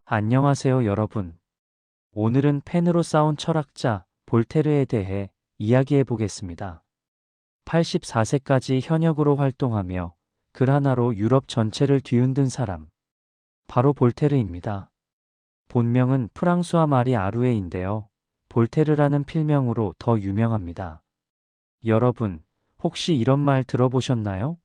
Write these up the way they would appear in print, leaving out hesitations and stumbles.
안녕하세요, 여러분. 오늘은 펜으로 싸운 철학자 볼테르에 대해 이야기해 보겠습니다. 84세까지 현역으로 활동하며 글 하나로 유럽 전체를 뒤흔든 사람, 바로 볼테르입니다. 본명은 프랑수아 마리 아루에인데요. 볼테르라는 필명으로 더 유명합니다. 여러분, 혹시 이런 말 들어보셨나요?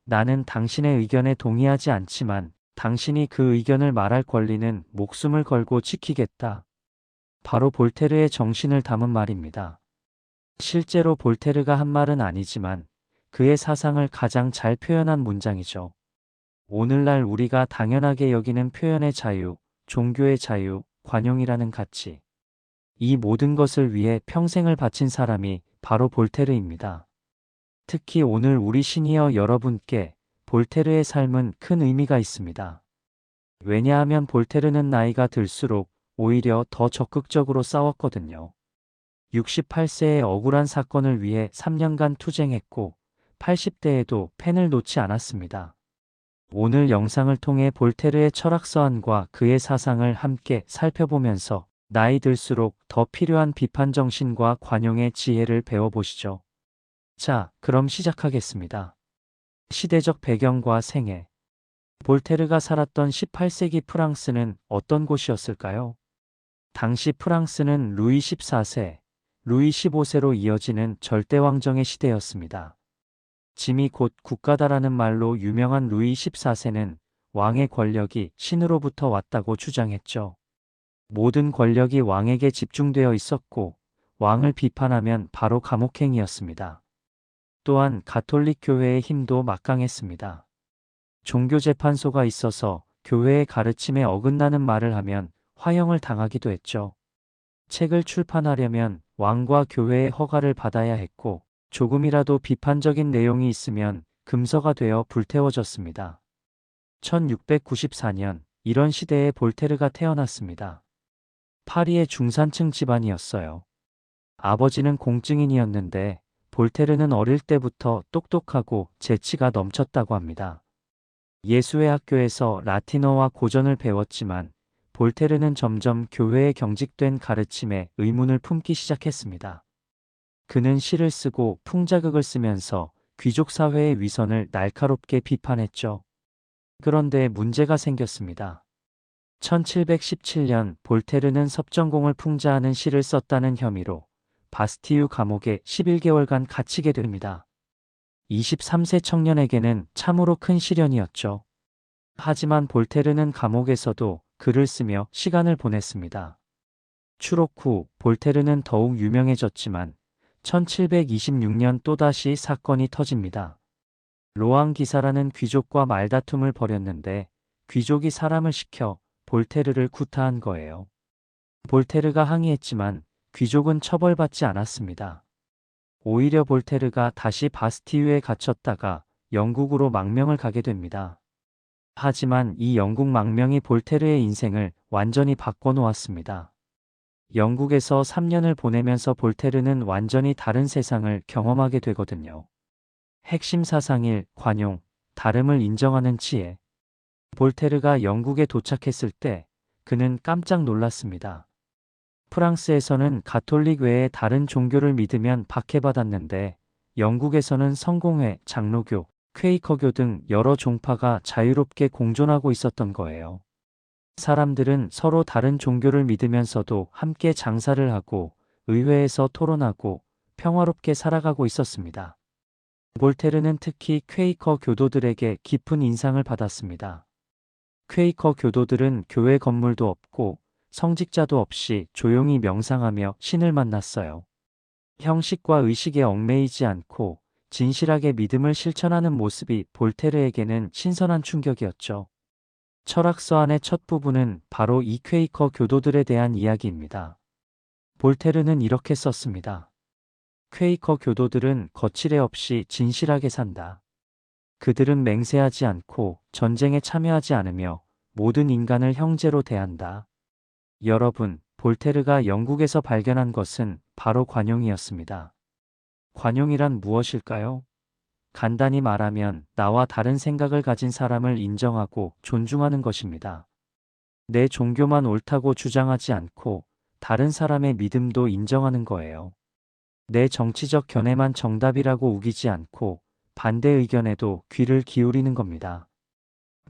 나는 당신의 의견에 동의하지 않지만 당신이 그 의견을 말할 권리는 목숨을 걸고 지키겠다. 바로 볼테르의 정신을 담은 말입니다. 실제로 볼테르가 한 말은 아니지만 그의 사상을 가장 잘 표현한 문장이죠. 오늘날 우리가 당연하게 여기는 표현의 자유, 종교의 자유, 관용이라는 가치. 이 모든 것을 위해 평생을 바친 사람이 바로 볼테르입니다. 특히 오늘 우리 시니어 여러분께 볼테르의 삶은 큰 의미가 있습니다. 왜냐하면 볼테르는 나이가 들수록 오히려 더 적극적으로 싸웠거든요. 68세의 억울한 사건을 위해 3년간 투쟁했고 80대에도 펜을 놓지 않았습니다. 오늘 영상을 통해 볼테르의 철학서안과 그의 사상을 함께 살펴보면서 나이 들수록 더 필요한 비판 정신과 관용의 지혜를 배워보시죠. 자, 그럼 시작하겠습니다. 시대적 배경과 생애. 볼테르가 살았던 18세기 프랑스는 어떤 곳이었을까요? 당시 프랑스는 루이 14세, 루이 15세로 이어지는 절대왕정의 시대였습니다. 짐이 곧 국가다라는 말로 유명한 루이 14세는 왕의 권력이 신으로부터 왔다고 주장했죠. 모든 권력이 왕에게 집중되어 있었고 왕을 비판하면 바로 감옥행이었습니다. 또한 가톨릭 교회의 힘도 막강했습니다. 종교재판소가 있어서 교회의 가르침에 어긋나는 말을 하면 화형을 당하기도 했죠. 책을 출판하려면 왕과 교회의 허가를 받아야 했고 조금이라도 비판적인 내용이 있으면 금서가 되어 불태워졌습니다. 1694년 이런 시대에 볼테르가 태어났습니다. 파리의 중산층 집안이었어요. 아버지는 공증인이었는데 볼테르는 어릴 때부터 똑똑하고 재치가 넘쳤다고 합니다. 예수회 학교에서 라틴어와 고전을 배웠지만 볼테르는 점점 교회에 경직된 가르침에 의문을 품기 시작했습니다. 그는 시를 쓰고 풍자극을 쓰면서 귀족 사회의 위선을 날카롭게 비판했죠. 그런데 문제가 생겼습니다. 1717년 볼테르는 섭정공을 풍자하는 시를 썼다는 혐의로 바스티유 감옥에 11개월간 갇히게 됩니다. 23세 청년에게는 참으로 큰 시련이었죠. 하지만 볼테르는 감옥에서도 글을 쓰며 시간을 보냈습니다. 추록 후 볼테르는 더욱 유명해졌지만 1726년 또다시 사건이 터집니다. 로앙 기사라는 귀족과 말다툼을 벌였는데 귀족이 사람을 시켜 볼테르를 구타한 거예요. 볼테르가 항의했지만 귀족은 처벌받지 않았습니다. 오히려 볼테르가 다시 바스티유에 갇혔다가 영국으로 망명을 가게 됩니다. 하지만 이 영국 망명이 볼테르의 인생을 완전히 바꿔놓았습니다. 영국에서 3년을 보내면서 볼테르는 완전히 다른 세상을 경험하게 되거든요. 핵심 사상일 관용, 다름을 인정하는 지혜. 볼테르가 영국에 도착했을 때 그는 깜짝 놀랐습니다. 프랑스에서는 가톨릭 외에 다른 종교를 믿으면 박해받았는데 영국에서는 성공회, 장로교, 퀘이커교 등 여러 종파가 자유롭게 공존하고 있었던 거예요. 사람들은 서로 다른 종교를 믿으면서도 함께 장사를 하고 의회에서 토론하고 평화롭게 살아가고 있었습니다. 볼테르는 특히 퀘이커 교도들에게 깊은 인상을 받았습니다. 퀘이커 교도들은 교회 건물도 없고 성직자도 없이 조용히 명상하며 신을 만났어요. 형식과 의식에 얽매이지 않고 진실하게 믿음을 실천하는 모습이 볼테르에게는 신선한 충격이었죠. 철학서안의 첫 부분은 바로 이 퀘이커 교도들에 대한 이야기입니다. 볼테르는 이렇게 썼습니다. 퀘이커 교도들은 거칠애 없이 진실하게 산다. 그들은 맹세하지 않고 전쟁에 참여하지 않으며 모든 인간을 형제로 대한다. 여러분, 볼테르가 영국에서 발견한 것은 바로 관용이었습니다. 관용이란 무엇일까요? 간단히 말하면 나와 다른 생각을 가진 사람을 인정하고 존중하는 것입니다. 내 종교만 옳다고 주장하지 않고 다른 사람의 믿음도 인정하는 거예요. 내 정치적 견해만 정답이라고 우기지 않고 반대 의견에도 귀를 기울이는 겁니다.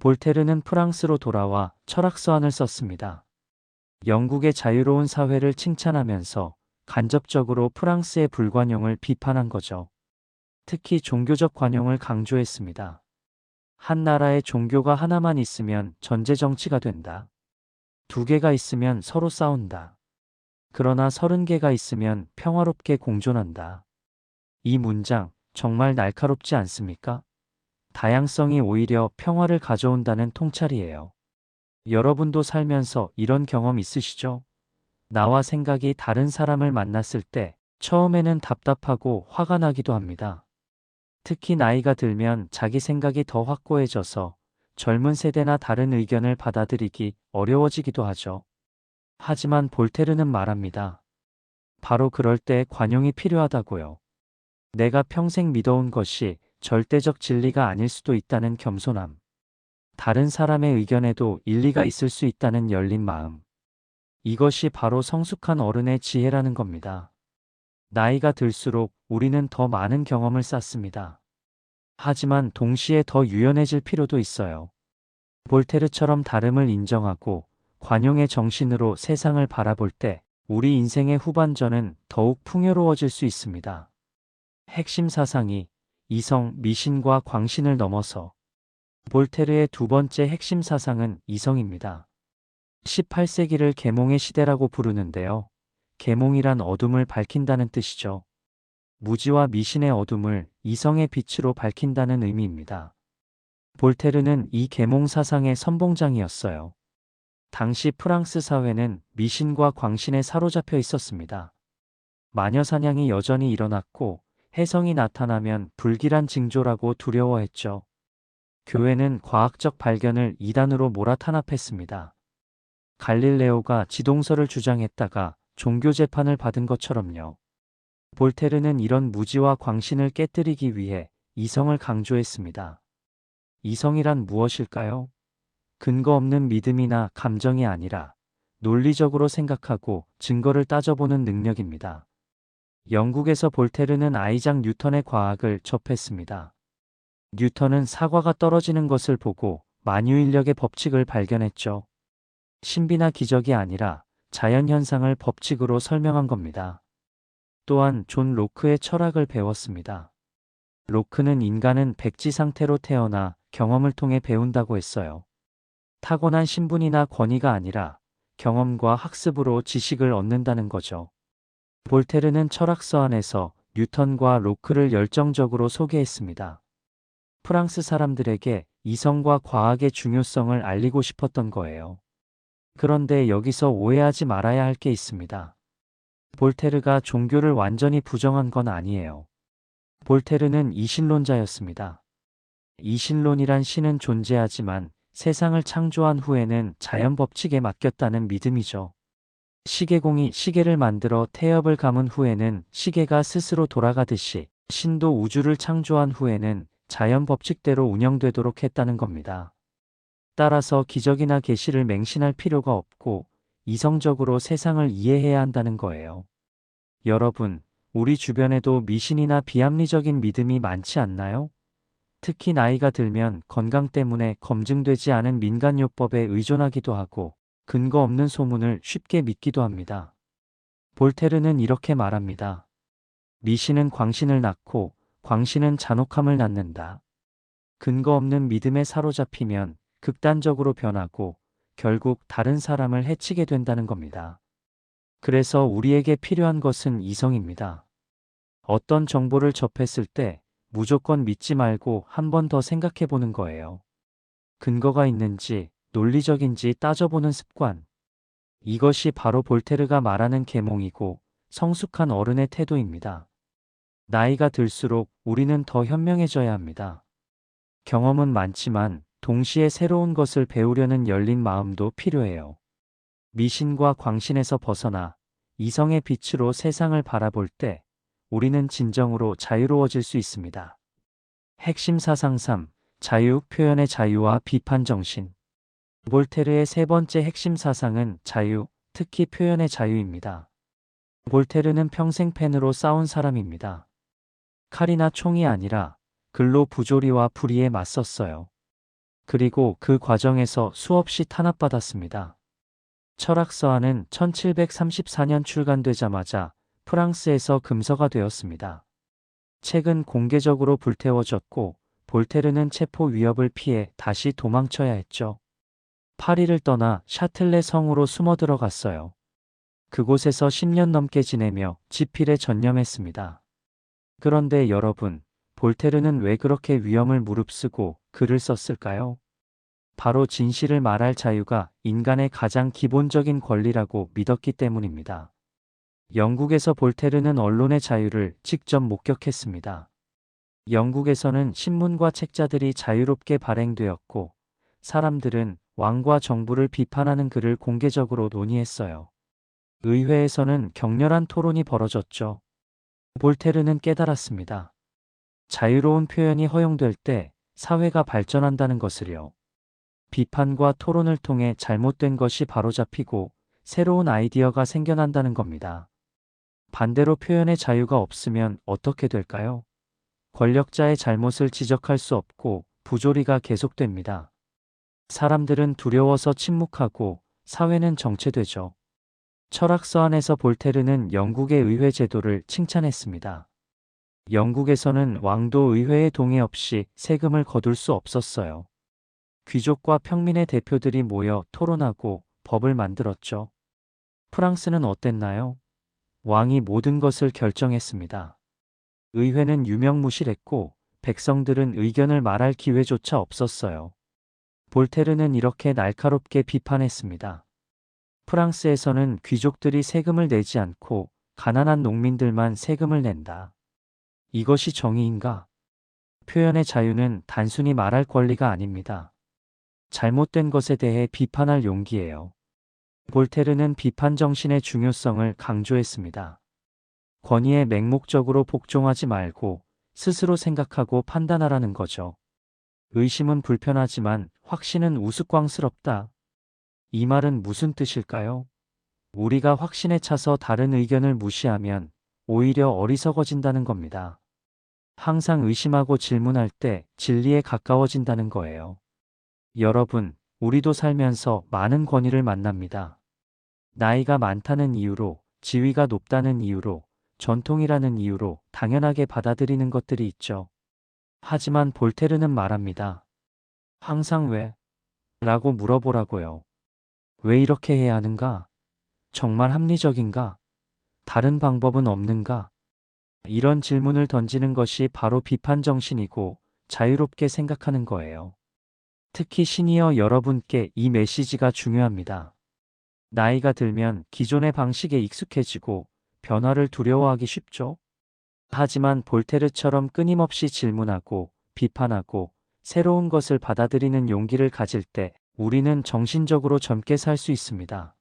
볼테르는 프랑스로 돌아와 철학서안을 썼습니다. 영국의 자유로운 사회를 칭찬하면서 간접적으로 프랑스의 불관용을 비판한 거죠. 특히 종교적 관용을 강조했습니다. 한 나라의 종교가 하나만 있으면 전제 정치가 된다. 두 개가 있으면 서로 싸운다. 그러나 30개가 있으면 평화롭게 공존한다. 이 문장 정말 날카롭지 않습니까? 다양성이 오히려 평화를 가져온다는 통찰이에요. 여러분도 살면서 이런 경험 있으시죠? 나와 생각이 다른 사람을 만났을 때 처음에는 답답하고 화가 나기도 합니다. 특히 나이가 들면 자기 생각이 더 확고해져서 젊은 세대나 다른 의견을 받아들이기 어려워지기도 하죠. 하지만 볼테르는 말합니다. 바로 그럴 때 관용이 필요하다고요. 내가 평생 믿어온 것이 절대적 진리가 아닐 수도 있다는 겸손함. 다른 사람의 의견에도 일리가 있을 수 있다는 열린 마음. 이것이 바로 성숙한 어른의 지혜라는 겁니다. 나이가 들수록 우리는 더 많은 경험을 쌓습니다. 하지만 동시에 더 유연해질 필요도 있어요. 볼테르처럼 다름을 인정하고 관용의 정신으로 세상을 바라볼 때 우리 인생의 후반전은 더욱 풍요로워질 수 있습니다. 핵심 사상이 이성, 미신과 광신을 넘어서 볼테르의 두 번째 핵심 사상은 이성입니다. 18세기를 계몽의 시대라고 부르는데요. 계몽이란 어둠을 밝힌다는 뜻이죠. 무지와 미신의 어둠을 이성의 빛으로 밝힌다는 의미입니다. 볼테르는 이 계몽 사상의 선봉장이었어요. 당시 프랑스 사회는 미신과 광신에 사로잡혀 있었습니다. 마녀 사냥이 여전히 일어났고 혜성이 나타나면 불길한 징조라고 두려워했죠. 교회는 과학적 발견을 이단으로 몰아탄압했습니다. 갈릴레오가 지동설을 주장했다가 종교 재판을 받은 것처럼요. 볼테르는 이런 무지와 광신을 깨뜨리기 위해 이성을 강조했습니다. 이성이란 무엇일까요? 근거 없는 믿음이나 감정이 아니라 논리적으로 생각하고 증거를 따져보는 능력입니다. 영국에서 볼테르는 아이작 뉴턴의 과학을 접했습니다. 뉴턴은 사과가 떨어지는 것을 보고 만유인력의 법칙을 발견했죠. 신비나 기적이 아니라 자연현상을 법칙으로 설명한 겁니다. 또한 존 로크의 철학을 배웠습니다. 로크는 인간은 백지 상태로 태어나 경험을 통해 배운다고 했어요. 타고난 신분이나 권위가 아니라 경험과 학습으로 지식을 얻는다는 거죠. 볼테르는 철학서 안에서 뉴턴과 로크를 열정적으로 소개했습니다. 프랑스 사람들에게 이성과 과학의 중요성을 알리고 싶었던 거예요. 그런데 여기서 오해하지 말아야 할 게 있습니다. 볼테르가 종교를 완전히 부정한 건 아니에요. 볼테르는 이신론자였습니다. 이신론이란 신은 존재하지만 세상을 창조한 후에는 자연 법칙에 맡겼다는 믿음이죠. 시계공이 시계를 만들어 태엽을 감은 후에는 시계가 스스로 돌아가듯이 신도 우주를 창조한 후에는 자연 법칙대로 운영되도록 했다는 겁니다. 따라서 기적이나 계시를 맹신할 필요가 없고 이성적으로 세상을 이해해야 한다는 거예요. 여러분, 우리 주변에도 미신이나 비합리적인 믿음이 많지 않나요? 특히 나이가 들면 건강 때문에 검증되지 않은 민간요법에 의존하기도 하고 근거 없는 소문을 쉽게 믿기도 합니다. 볼테르는 이렇게 말합니다. 미신은 광신을 낳고 광신은 잔혹함을 낳는다. 근거 없는 믿음에 사로잡히면 극단적으로 변하고 결국 다른 사람을 해치게 된다는 겁니다. 그래서 우리에게 필요한 것은 이성입니다. 어떤 정보를 접했을 때 무조건 믿지 말고 한 번 더 생각해 보는 거예요. 근거가 있는지 논리적인지 따져보는 습관. 이것이 바로 볼테르가 말하는 계몽이고 성숙한 어른의 태도입니다. 나이가 들수록 우리는 더 현명해져야 합니다. 경험은 많지만 동시에 새로운 것을 배우려는 열린 마음도 필요해요. 미신과 광신에서 벗어나 이성의 빛으로 세상을 바라볼 때 우리는 진정으로 자유로워질 수 있습니다. 핵심 사상 3. 자유, 표현의 자유와 비판 정신. 볼테르의 세 번째 핵심 사상은 자유, 특히 표현의 자유입니다. 볼테르는 평생 펜으로 싸운 사람입니다. 칼이나 총이 아니라 글로 부조리와 불의에 맞섰어요. 그리고 그 과정에서 수없이 탄압받았습니다. 철학서안은 1734년 출간되자마자 프랑스에서 금서가 되었습니다. 책은 공개적으로 불태워졌고 볼테르는 체포 위협을 피해 다시 도망쳐야 했죠. 파리를 떠나 샤틀레 성으로 숨어 들어갔어요. 그곳에서 10년 넘게 지내며 지필에 전념했습니다. 그런데 여러분, 볼테르는 왜 그렇게 위험을 무릅쓰고 글을 썼을까요? 바로 진실을 말할 자유가 인간의 가장 기본적인 권리라고 믿었기 때문입니다. 영국에서 볼테르는 언론의 자유를 직접 목격했습니다. 영국에서는 신문과 책자들이 자유롭게 발행되었고 사람들은 왕과 정부를 비판하는 글을 공개적으로 논의했어요. 의회에서는 격렬한 토론이 벌어졌죠. 볼테르는 깨달았습니다. 자유로운 표현이 허용될 때 사회가 발전한다는 것을요. 비판과 토론을 통해 잘못된 것이 바로잡히고 새로운 아이디어가 생겨난다는 겁니다. 반대로 표현의 자유가 없으면 어떻게 될까요? 권력자의 잘못을 지적할 수 없고 부조리가 계속됩니다. 사람들은 두려워서 침묵하고 사회는 정체되죠. 철학서 안에서 볼테르는 영국의 의회 제도를 칭찬했습니다. 영국에서는 왕도 의회의 동의 없이 세금을 거둘 수 없었어요. 귀족과 평민의 대표들이 모여 토론하고 법을 만들었죠. 프랑스는 어땠나요? 왕이 모든 것을 결정했습니다. 의회는 유명무실했고 백성들은 의견을 말할 기회조차 없었어요. 볼테르는 이렇게 날카롭게 비판했습니다. 프랑스에서는 귀족들이 세금을 내지 않고 가난한 농민들만 세금을 낸다. 이것이 정의인가? 표현의 자유는 단순히 말할 권리가 아닙니다. 잘못된 것에 대해 비판할 용기예요. 볼테르는 비판 정신의 중요성을 강조했습니다. 권위에 맹목적으로 복종하지 말고 스스로 생각하고 판단하라는 거죠. 의심은 불편하지만 확신은 우스꽝스럽다. 이 말은 무슨 뜻일까요? 우리가 확신에 차서 다른 의견을 무시하면 오히려 어리석어진다는 겁니다. 항상 의심하고 질문할 때 진리에 가까워진다는 거예요. 여러분, 우리도 살면서 많은 권위를 만납니다. 나이가 많다는 이유로, 지위가 높다는 이유로, 전통이라는 이유로 당연하게 받아들이는 것들이 있죠. 하지만 볼테르는 말합니다. 항상 왜? 라고 물어보라고요. 왜 이렇게 해야 하는가? 정말 합리적인가? 다른 방법은 없는가? 이런 질문을 던지는 것이 바로 비판 정신이고 자유롭게 생각하는 거예요. 특히 시니어 여러분께 이 메시지가 중요합니다. 나이가 들면 기존의 방식에 익숙해지고 변화를 두려워하기 쉽죠? 하지만 볼테르처럼 끊임없이 질문하고 비판하고 새로운 것을 받아들이는 용기를 가질 때 우리는 정신적으로 젊게 살 수 있습니다.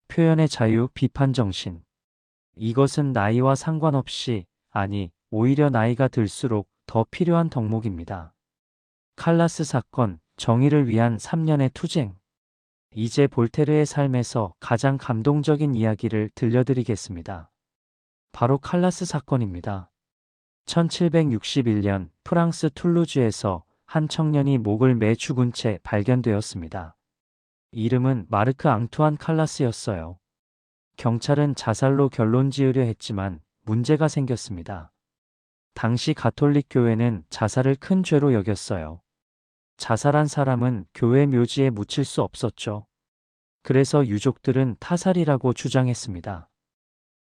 표현의 자유, 비판 정신. 이것은 나이와 상관없이, 아니, 오히려 나이가 들수록 더 필요한 덕목입니다. 칼라스 사건, 정의를 위한 3년의 투쟁. 이제 볼테르의 삶에서 가장 감동적인 이야기를 들려드리겠습니다. 바로 칼라스 사건입니다. 1761년 프랑스 툴루즈에서 한 청년이 목을 매 죽은 채 발견되었습니다. 이름은 마르크 앙투안 칼라스였어요. 경찰은 자살로 결론 지으려 했지만 문제가 생겼습니다. 당시 가톨릭 교회는 자살을 큰 죄로 여겼어요. 자살한 사람은 교회 묘지에 묻힐 수 없었죠. 그래서 유족들은 타살이라고 주장했습니다.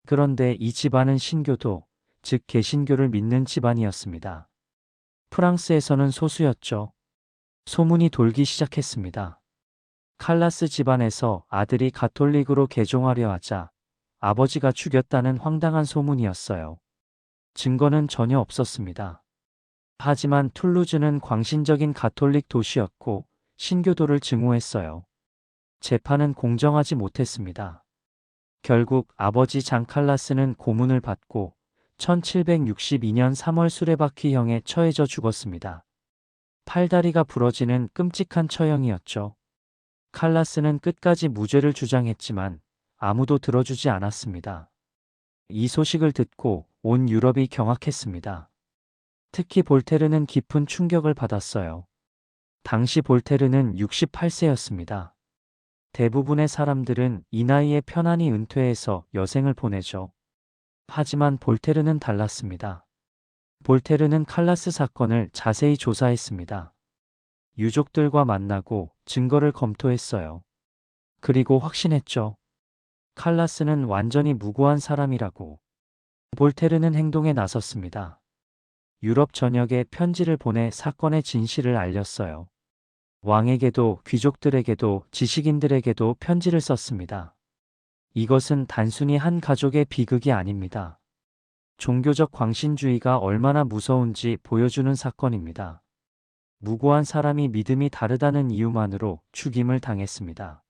그런데 이 집안은 신교도, 즉 개신교를 믿는 집안이었습니다. 프랑스에서는 소수였죠. 소문이 돌기 시작했습니다. 칼라스 집안에서 아들이 가톨릭으로 개종하려 하자 아버지가 죽였다는 황당한 소문이었어요. 증거는 전혀 없었습니다. 하지만 툴루즈는 광신적인 가톨릭 도시였고 신교도를 증오했어요. 재판은 공정하지 못했습니다. 결국 아버지 장 칼라스는 고문을 받고 1762년 3월 수레바퀴형에 처해져 죽었습니다. 팔다리가 부러지는 끔찍한 처형이었죠. 칼라스는 끝까지 무죄를 주장했지만 아무도 들어주지 않았습니다. 이 소식을 듣고 온 유럽이 경악했습니다. 특히 볼테르는 깊은 충격을 받았어요. 당시 볼테르는 68세였습니다. 대부분의 사람들은 이 나이에 편안히 은퇴해서 여생을 보내죠. 하지만 볼테르는 달랐습니다. 볼테르는 칼라스 사건을 자세히 조사했습니다. 유족들과 만나고 증거를 검토했어요. 그리고 확신했죠. 칼라스는 완전히 무고한 사람이라고. 볼테르는 행동에 나섰습니다. 유럽 전역에 편지를 보내 사건의 진실을 알렸어요. 왕에게도 귀족들에게도 지식인들에게도 편지를 썼습니다. 이것은 단순히 한 가족의 비극이 아닙니다. 종교적 광신주의가 얼마나 무서운지 보여주는 사건입니다. 무고한 사람이 믿음이 다르다는 이유만으로 죽임을 당했습니다.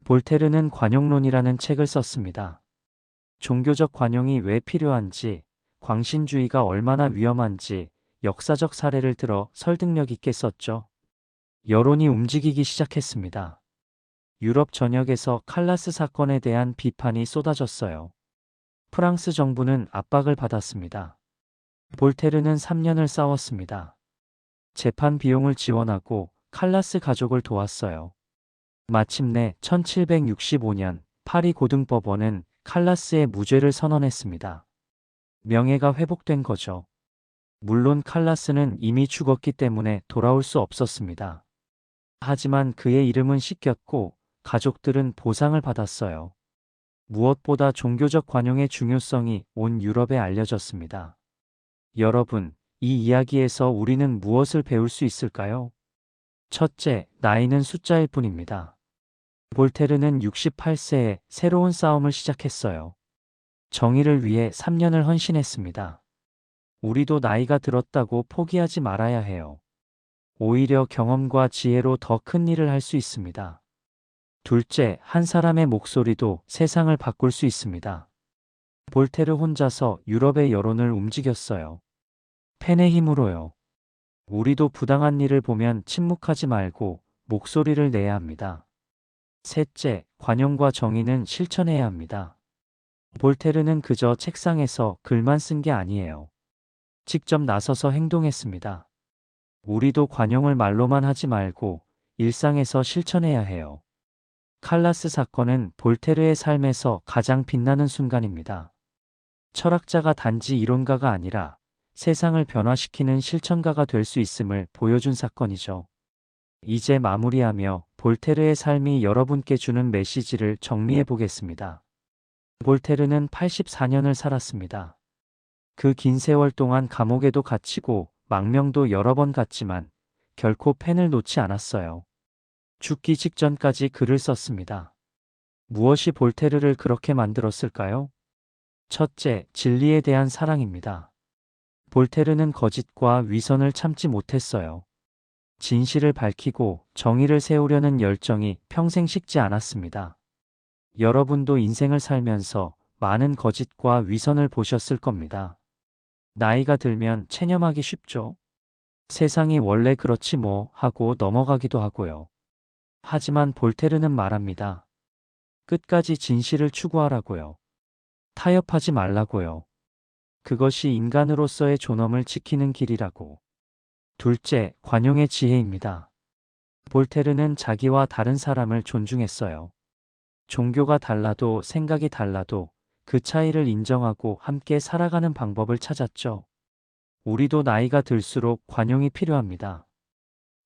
볼테르는 관용론이라는 책을 썼습니다. 종교적 관용이 왜 필요한지, 광신주의가 얼마나 위험한지 역사적 사례를 들어 설득력 있게 썼죠. 여론이 움직이기 시작했습니다. 유럽 전역에서 칼라스 사건에 대한 비판이 쏟아졌어요. 프랑스 정부는 압박을 받았습니다. 볼테르는 3년을 싸웠습니다. 재판 비용을 지원하고 칼라스 가족을 도왔어요. 마침내 1765년 파리 고등법원은 칼라스의 무죄를 선언했습니다. 명예가 회복된 거죠. 물론 칼라스는 이미 죽었기 때문에 돌아올 수 없었습니다. 하지만 그의 이름은 씻겼고 가족들은 보상을 받았어요. 무엇보다 종교적 관용의 중요성이 온 유럽에 알려졌습니다. 여러분, 이 이야기에서 우리는 무엇을 배울 수 있을까요? 첫째, 나이는 숫자일 뿐입니다. 볼테르는 68세에 새로운 싸움을 시작했어요. 정의를 위해 3년을 헌신했습니다. 우리도 나이가 들었다고 포기하지 말아야 해요. 오히려 경험과 지혜로 더 큰 일을 할 수 있습니다. 둘째, 한 사람의 목소리도 세상을 바꿀 수 있습니다. 볼테르 혼자서 유럽의 여론을 움직였어요. 펜의 힘으로요. 우리도 부당한 일을 보면 침묵하지 말고 목소리를 내야 합니다. 셋째, 관용과 정의는 실천해야 합니다. 볼테르는 그저 책상에서 글만 쓴 게 아니에요. 직접 나서서 행동했습니다. 우리도 관용을 말로만 하지 말고 일상에서 실천해야 해요. 칼라스 사건은 볼테르의 삶에서 가장 빛나는 순간입니다. 철학자가 단지 이론가가 아니라 세상을 변화시키는 실천가가 될 수 있음을 보여준 사건이죠. 이제 마무리하며 볼테르의 삶이 여러분께 주는 메시지를 정리해 보겠습니다. 볼테르는 84년을 살았습니다. 그 긴 세월 동안 감옥에도 갇히고 망명도 여러 번 갔지만 결코 펜을 놓지 않았어요. 죽기 직전까지 글을 썼습니다. 무엇이 볼테르를 그렇게 만들었을까요? 첫째, 진리에 대한 사랑입니다. 볼테르는 거짓과 위선을 참지 못했어요. 진실을 밝히고 정의를 세우려는 열정이 평생 식지 않았습니다. 여러분도 인생을 살면서 많은 거짓과 위선을 보셨을 겁니다. 나이가 들면 체념하기 쉽죠. 세상이 원래 그렇지 뭐 하고 넘어가기도 하고요. 하지만 볼테르는 말합니다. 끝까지 진실을 추구하라고요. 타협하지 말라고요. 그것이 인간으로서의 존엄을 지키는 길이라고. 둘째, 관용의 지혜입니다. 볼테르는 자기와 다른 사람을 존중했어요. 종교가 달라도 생각이 달라도 그 차이를 인정하고 함께 살아가는 방법을 찾았죠. 우리도 나이가 들수록 관용이 필요합니다.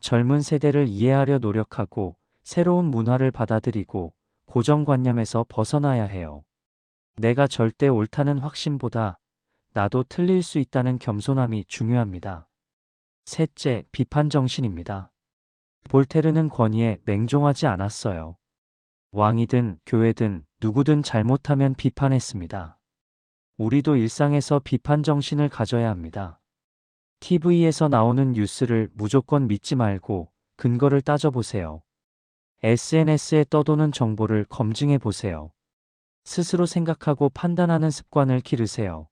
젊은 세대를 이해하려 노력하고 새로운 문화를 받아들이고 고정관념에서 벗어나야 해요. 내가 절대 옳다는 확신보다 나도 틀릴 수 있다는 겸손함이 중요합니다. 셋째, 비판 정신입니다. 볼테르는 권위에 맹종하지 않았어요. 왕이든 교회든 누구든 잘못하면 비판했습니다. 우리도 일상에서 비판 정신을 가져야 합니다. TV에서 나오는 뉴스를 무조건 믿지 말고 근거를 따져보세요. SNS에 떠도는 정보를 검증해 보세요. 스스로 생각하고 판단하는 습관을 기르세요.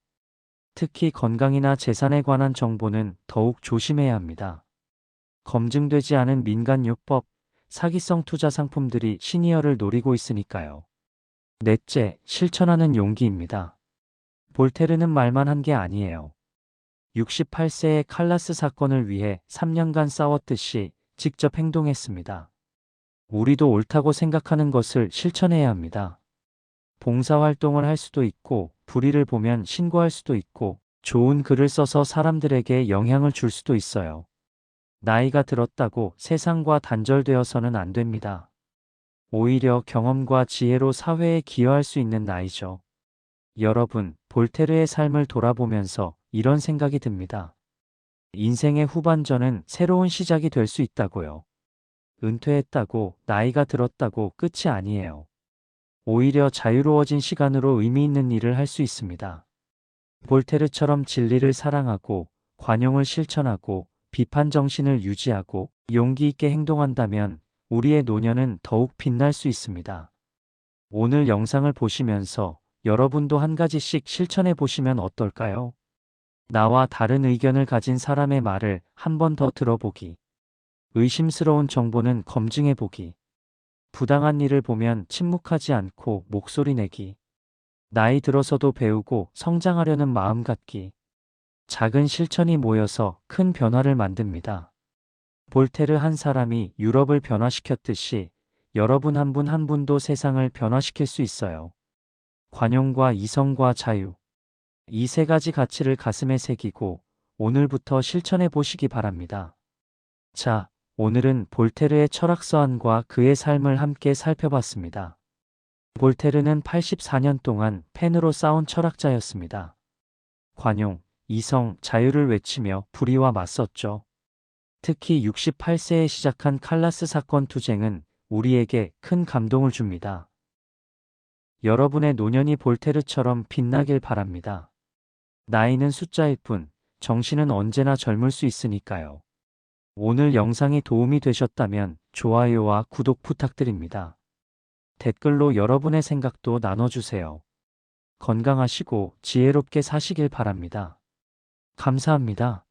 특히 건강이나 재산에 관한 정보는 더욱 조심해야 합니다. 검증되지 않은 민간요법, 사기성 투자 상품들이 시니어를 노리고 있으니까요. 넷째, 실천하는 용기입니다. 볼테르는 말만 한 게 아니에요. 68세의 칼라스 사건을 위해 3년간 싸웠듯이 직접 행동했습니다. 우리도 옳다고 생각하는 것을 실천해야 합니다. 봉사활동을 할 수도 있고, 불의를 보면 신고할 수도 있고, 좋은 글을 써서 사람들에게 영향을 줄 수도 있어요. 나이가 들었다고 세상과 단절되어서는 안 됩니다. 오히려 경험과 지혜로 사회에 기여할 수 있는 나이죠. 여러분, 볼테르의 삶을 돌아보면서 이런 생각이 듭니다. 인생의 후반전은 새로운 시작이 될 수 있다고요. 은퇴했다고, 나이가 들었다고 끝이 아니에요. 오히려 자유로워진 시간으로 의미 있는 일을 할 수 있습니다. 볼테르처럼 진리를 사랑하고, 관용을 실천하고, 비판 정신을 유지하고, 용기 있게 행동한다면 우리의 노년은 더욱 빛날 수 있습니다. 오늘 영상을 보시면서 여러분도 한 가지씩 실천해 보시면 어떨까요? 나와 다른 의견을 가진 사람의 말을 한 번 더 들어보기. 의심스러운 정보는 검증해 보기. 부당한 일을 보면 침묵하지 않고 목소리 내기. 나이 들어서도 배우고 성장하려는 마음 갖기. 작은 실천이 모여서 큰 변화를 만듭니다. 볼테르 한 사람이 유럽을 변화시켰듯이 여러분 한 분 한 분도 세상을 변화시킬 수 있어요. 관용과 이성과 자유. 이 세 가지 가치를 가슴에 새기고 오늘부터 실천해 보시기 바랍니다. 자, 오늘은 볼테르의 철학서안과 그의 삶을 함께 살펴봤습니다. 볼테르는 84년 동안 펜으로 싸운 철학자였습니다. 관용, 이성, 자유를 외치며 불의와 맞섰죠. 특히 68세에 시작한 칼라스 사건 투쟁은 우리에게 큰 감동을 줍니다. 여러분의 노년이 볼테르처럼 빛나길 바랍니다. 나이는 숫자일 뿐, 정신은 언제나 젊을 수 있으니까요. 오늘 영상이 도움이 되셨다면 좋아요와 구독 부탁드립니다. 댓글로 여러분의 생각도 나눠주세요. 건강하시고 지혜롭게 사시길 바랍니다. 감사합니다.